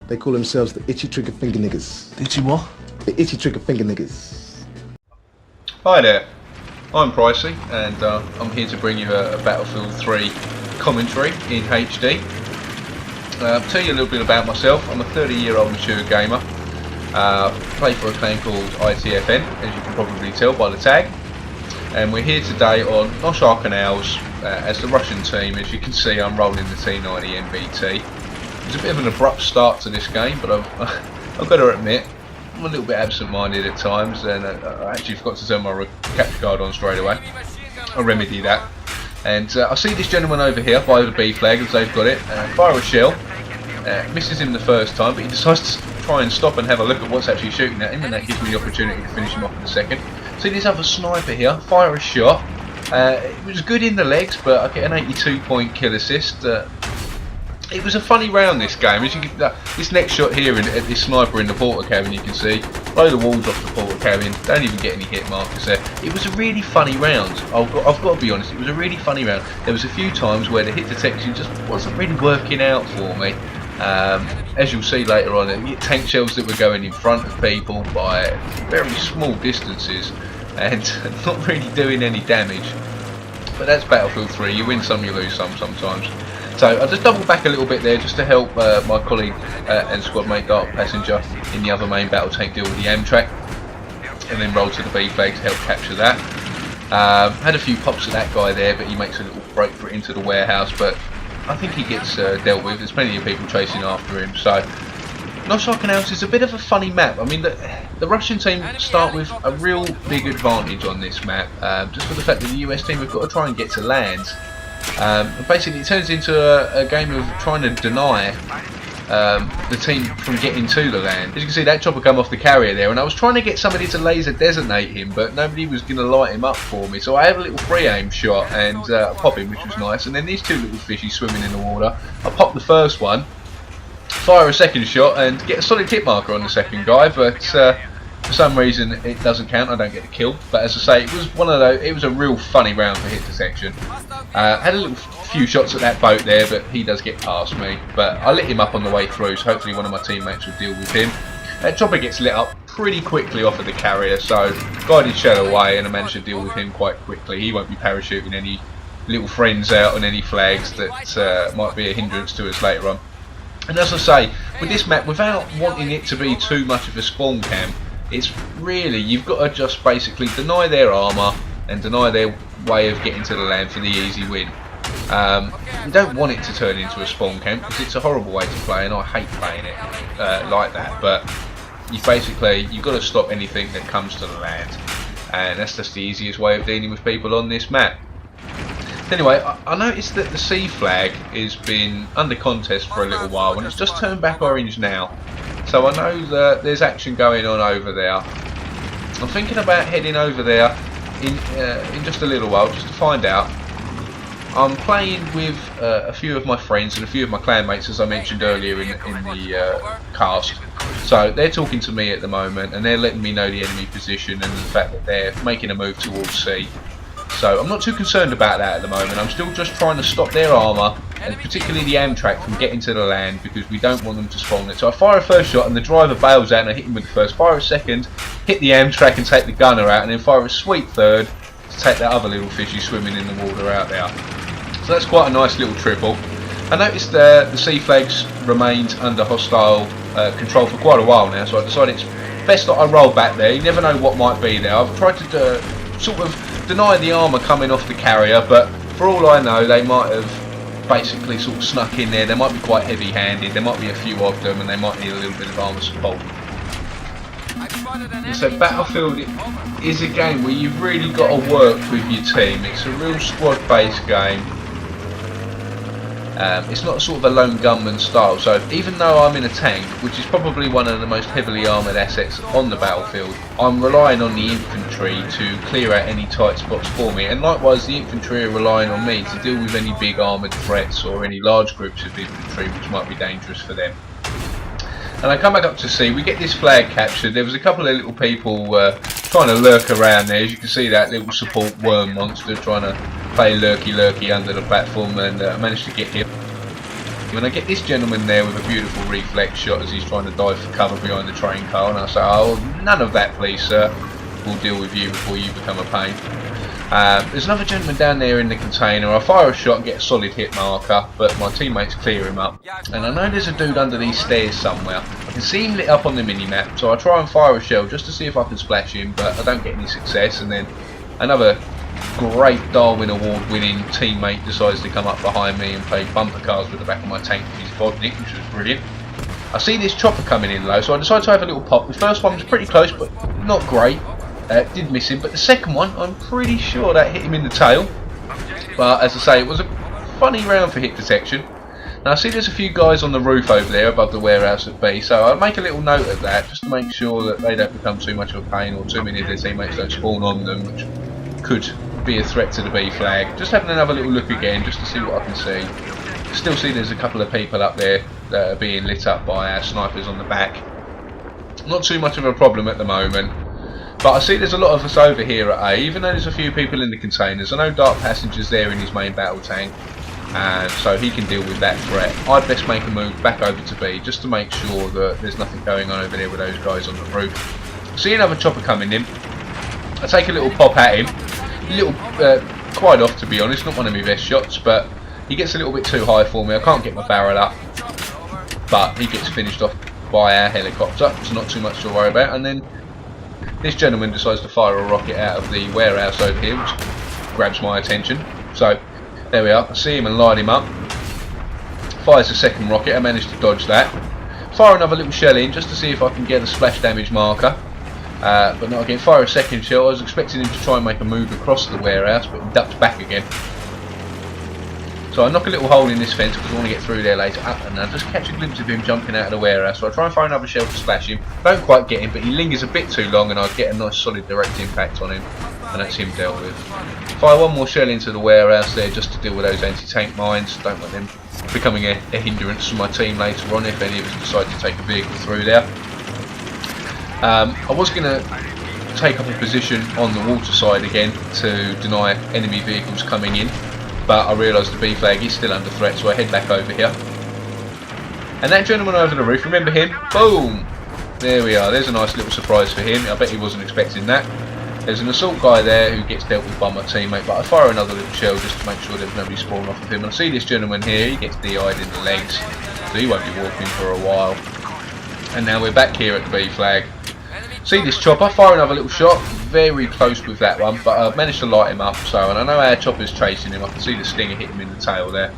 They call themselves the itchy trigger finger niggas. Itchy what? The itchy trigger finger niggas. Hi there, I'm Pricie, and I'm here to bring you a Battlefield 3 commentary in HD. I'll tell you a little bit about myself. I'm a 30-year-old mature gamer. Play for a clan called ITFN, as you can probably tell by the tag. And we're here today on Noshahr Canals as the Russian team. As you can see, I'm rolling the T90MBT. It's a bit of an abrupt start to this game, but I've got to admit, I'm a little bit absent-minded at times, and I actually forgot to turn my capture card on straight away. I'll remedy that. And I see this gentleman over here by the B flag, as they've got it, fire a shell. Misses him the first time, but he decides to try and stop and have a look at what's actually shooting at him, and that gives me the opportunity to finish him off in a second. See this other sniper here, fire a shot. It was good in the legs, but I get an 82-point kill assist. It was a funny round, this game. As you can, this next shot here at this sniper in the porta cabin, you can see blow the walls off the porta cabin. Don't even get any hit markers there. It was a really funny round. I've got to be honest. It was a really funny round. There was a few times where the hit detection just wasn't really working out for me. As you'll see later on, tank shells that were going in front of people by very small distances and not really doing any damage. But that's Battlefield 3. You win some, you lose some sometimes. So I'll just double back a little bit there just to help my colleague and squad mate Dark Passenger in the other main battle tank deal with the Amtrak, and then roll to the B flag to help capture that. Had a few pops at that guy there, but he makes a little break for it into the warehouse, but I think he gets dealt with. There's plenty of people chasing after him. So Noshahr Canals is a bit of a funny map. I mean, the Russian team start with a real big advantage on this map, just for the fact that the US team have got to try and get to land. Basically it turns into a game of trying to deny the team from getting to the land. As you can see, that chopper come off the carrier there, and I was trying to get somebody to laser designate him, but nobody was going to light him up for me, so I had a little free aim shot and pop him, which was nice. And then these two little fishies swimming in the water, I popped the first one, fire a second shot and get a solid hit marker on the second guy, but for some reason it doesn't count. I don't get the kill. But as I say, it was one of those. It was a real funny round for hit detection. Had a few shots at that boat there, but he does get past me. But I lit him up on the way through, so hopefully one of my teammates will deal with him. That chopper gets lit up pretty quickly off of the carrier, so guided shell away, and I managed to deal with him quite quickly. He won't be parachuting any little friends out on any flags that might be a hindrance to us later on. And as I say, with this map, without wanting it to be too much of a spawn camp, it's really, you've got to just basically deny their armour and deny their way of getting to the land for the easy win. You don't want it to turn into a spawn camp, because it's a horrible way to play, and I hate playing it like that. But you've got to stop anything that comes to the land, and that's just the easiest way of dealing with people on this map. Anyway, I noticed that the C flag has been under contest for a little while, and it's just turned back orange now. So I know that there's action going on over there. I'm thinking about heading over there in just a little while, just to find out. I'm playing with a few of my friends and a few of my clan mates, as I mentioned earlier in the cast. So they're talking to me at the moment, and they're letting me know the enemy position and the fact that they're making a move towards C. So I'm not too concerned about that at the moment. I'm still just trying to stop their armour, and particularly the Amtrak, from getting to the land, because we don't want them to spawn it. So I fire a first shot and the driver bails out, and I hit him with the first. Fire a second, hit the Amtrak and take the gunner out, and then fire a sweet third to take that other little fishy swimming in the water out there. So that's quite a nice little triple. I noticed the C flags remained under hostile control for quite a while now, so I decided it's best that I roll back there. You never know what might be there. I've tried to sort of deny the armour coming off the carrier, but for all I know, they might have basically sort of snuck in there. They might be quite heavy handed, there might be a few of them, and they might need a little bit of armour support. And so Battlefield is a game where you've really got to work with your team. It's a real squad based game. It's not sort of a lone gunman style, so even though I'm in a tank, which is probably one of the most heavily armoured assets on the battlefield, I'm relying on the infantry to clear out any tight spots for me, and likewise the infantry are relying on me to deal with any big armoured threats or any large groups of infantry which might be dangerous for them. And I come back up to sea, we get this flag captured. There was a couple of little people trying to lurk around there. As you can see, that little support worm monster trying to play lurky under the platform, and I managed to get him. when I get this gentleman there with a beautiful reflex shot as he's trying to dive for cover behind the train car, and I say, oh, none of that please sir, we'll deal with you before you become a pain. There's another gentleman down there in the container. I fire a shot and get a solid hit marker, but my teammates clear him up. And I know there's a dude under these stairs somewhere. I can see him lit up on the mini-map, so I try and fire a shell just to see if I can splash him, but I don't get any success. And then another great Darwin Award winning teammate decides to come up behind me and play bumper cars with the back of my tank with his vodnik, which was brilliant. I see this chopper coming in low, so I decide to have a little pop. The first one was pretty close, but not great. Did miss him, but the second one, I'm pretty sure that hit him in the tail. But as I say, it was a funny round for hit detection. Now I see there's a few guys on the roof over there above the warehouse at B, so I'll make a little note of that just to make sure that they don't become too much of a pain or too many of their teammates don't spawn on them, which could be a threat to the B flag. Just having another little look again just to see what I can see. Still see there's a couple of people up there that are being lit up by our snipers on the back. Not too much of a problem at the moment. But I see there's a lot of us over here at A, even though there's a few people in the containers. I know Dark Passenger's there in his main battle tank, so he can deal with that threat. I'd best make a move back over to B, just to make sure that there's nothing going on over there with those guys on the roof. I see another chopper coming in. I take a little pop at him. A little, quite off to be honest, not one of my best shots, but he gets a little bit too high for me. I can't get my barrel up, but he gets finished off by our helicopter, so not too much to worry about. And then this gentleman decides to fire a rocket out of the warehouse over here, which grabs my attention. So there we are, I see him and light him up. Fires a second rocket, I managed to dodge that. Fire another little shell in just to see if I can get a splash damage marker. But not again, fire a second shell. I was expecting him to try and make a move across the warehouse, but he ducked back again. So I knock a little hole in this fence because I want to get through there later, and I just catch a glimpse of him jumping out of the warehouse. So I try and fire another shell to splash him. Don't quite get him, but he lingers a bit too long, and I get a nice solid direct impact on him, and that's him dealt with. Fire one more shell into the warehouse there just to deal with those anti-tank mines. Don't want them becoming a hindrance to my team later on if any of us decide to take a vehicle through there. I was going to take up a position on the water side again to deny enemy vehicles coming in, but I realised the B flag is still under threat, so I head back over here. And that gentleman over the roof, remember him? Boom! There we are, there's a nice little surprise for him. I bet he wasn't expecting that. There's an assault guy there who gets dealt with by my teammate, but I fire another little shell just to make sure there's nobody spawning off of him. And I see this gentleman here, he gets DI'd in the legs, so he won't be walking for a while. And now we're back here at the B flag. See this chopper, fire another little shot, very close with that one, but I've managed to light him up, so, and I know our chopper's chasing him. I can see the stinger hit him in the tail there.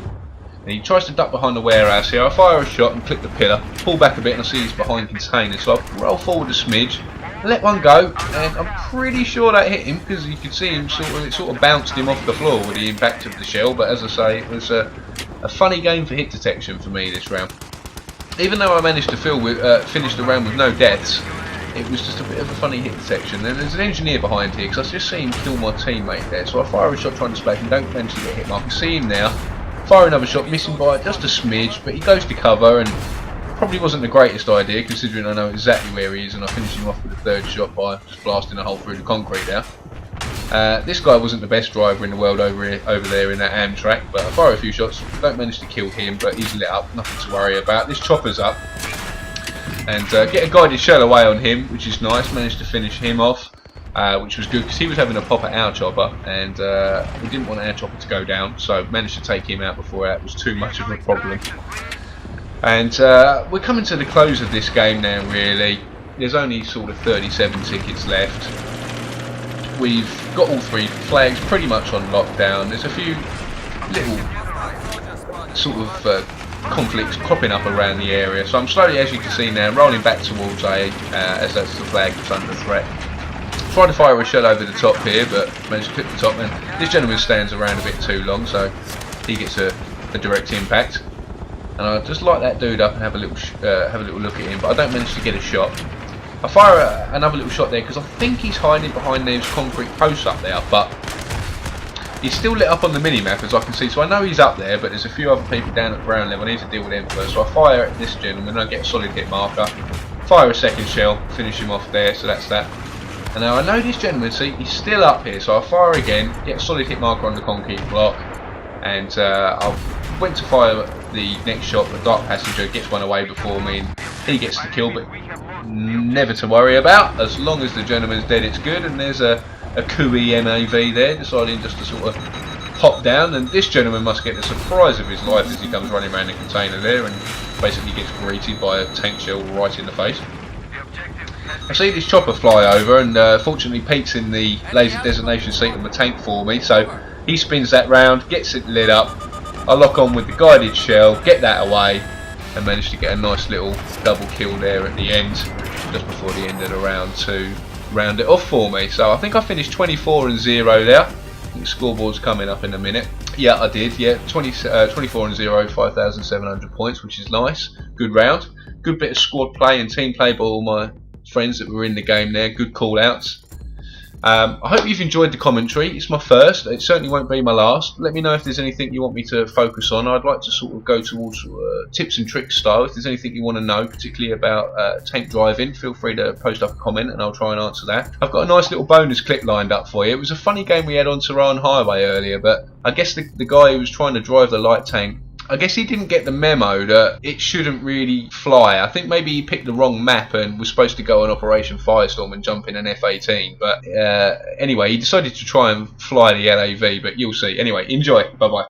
And he tries to duck behind the warehouse here. I fire a shot and click the pillar, pull back a bit, and I see he's behind containers, so I roll forward a smidge, let one go, and I'm pretty sure that hit him, because you could see him it sort of bounced him off the floor with the impact of the shell. But as I say, it was a funny game for hit detection for me this round. Even though I managed to finish the round with no deaths, it was just a bit of a funny hit detection. And there's an engineer behind here, because I just see him kill my teammate there. So I fire a shot trying to splash him, don't manage to get a hit mark. I see him now, fire another shot, missing by just a smidge, but he goes to cover, and probably wasn't the greatest idea considering I know exactly where he is, and I finish him off with a third shot by just blasting a hole through the concrete there. This guy wasn't the best driver in the world over there in that Amtrak, but I fire a few shots, don't manage to kill him, but he's lit up, nothing to worry about. This chopper's up, and get a guided shell away on him, which is nice. Managed to finish him off, which was good because he was having a pop at our chopper, and we didn't want our chopper to go down, so managed to take him out before that was too much of a problem. And we're coming to the close of this game now, really. There's only sort of 37 tickets left. We've got all three flags pretty much on lockdown. There's a few little sort of conflicts cropping up around the area, so I'm slowly, as you can see now, rolling back towards A, as that's the flag that's under threat. Trying to fire a shell over the top here, but managed to clip the top, and this gentleman stands around a bit too long, so he gets a direct impact. And I just light that dude up and have a little look at him, but I don't manage to get a shot. I fire another little shot there because I think he's hiding behind those concrete posts up there, but he's still lit up on the mini-map as I can see, so I know he's up there, but there's a few other people down at the ground level. I need to deal with them first, so I fire at this gentleman and I get a solid hit marker. Fire a second shell, finish him off there, so that's that. And now I know this gentleman, see, he's still up here, so I fire again, get a solid hit marker on the concrete block, and I went to fire the next shot, the Dark Passenger gets one away before me and he gets the kill, but never to worry about. As long as the gentleman's dead, it's good. And there's a Kui MAV there, deciding just to sort of hop down, and this gentleman must get the surprise of his life as he comes running around the container there and basically gets greeted by a tank shell right in the face. I see this chopper fly over, and fortunately Pete's in the laser designation seat on the tank for me, so he spins that round, gets it lit up. I lock on with the guided shell, get that away, and manage to get a nice little double kill there at the end, just before the end of the round, to round it off for me. So I think I finished 24 and 0 there. I think the scoreboard's coming up in a minute. Yeah, I did. Yeah, 24 and 0, 5,700 points, which is nice. Good round. Good bit of squad play and team play by all my friends that were in the game there. Good call outs. I hope you've enjoyed the commentary. It's my first. It certainly won't be my last. Let me know if there's anything you want me to focus on. I'd like to sort of go towards tips and tricks style. If there's anything you want to know, particularly about tank driving, feel free to post up a comment and I'll try and answer that. I've got a nice little bonus clip lined up for you. It was a funny game we had on Tehran Highway earlier, but I guess the guy who was trying to drive the light tank, I guess he didn't get the memo that it shouldn't really fly. I think maybe he picked the wrong map and was supposed to go on Operation Firestorm and jump in an F-18. But anyway, he decided to try and fly the LAV, but you'll see. Anyway, enjoy. Bye-bye.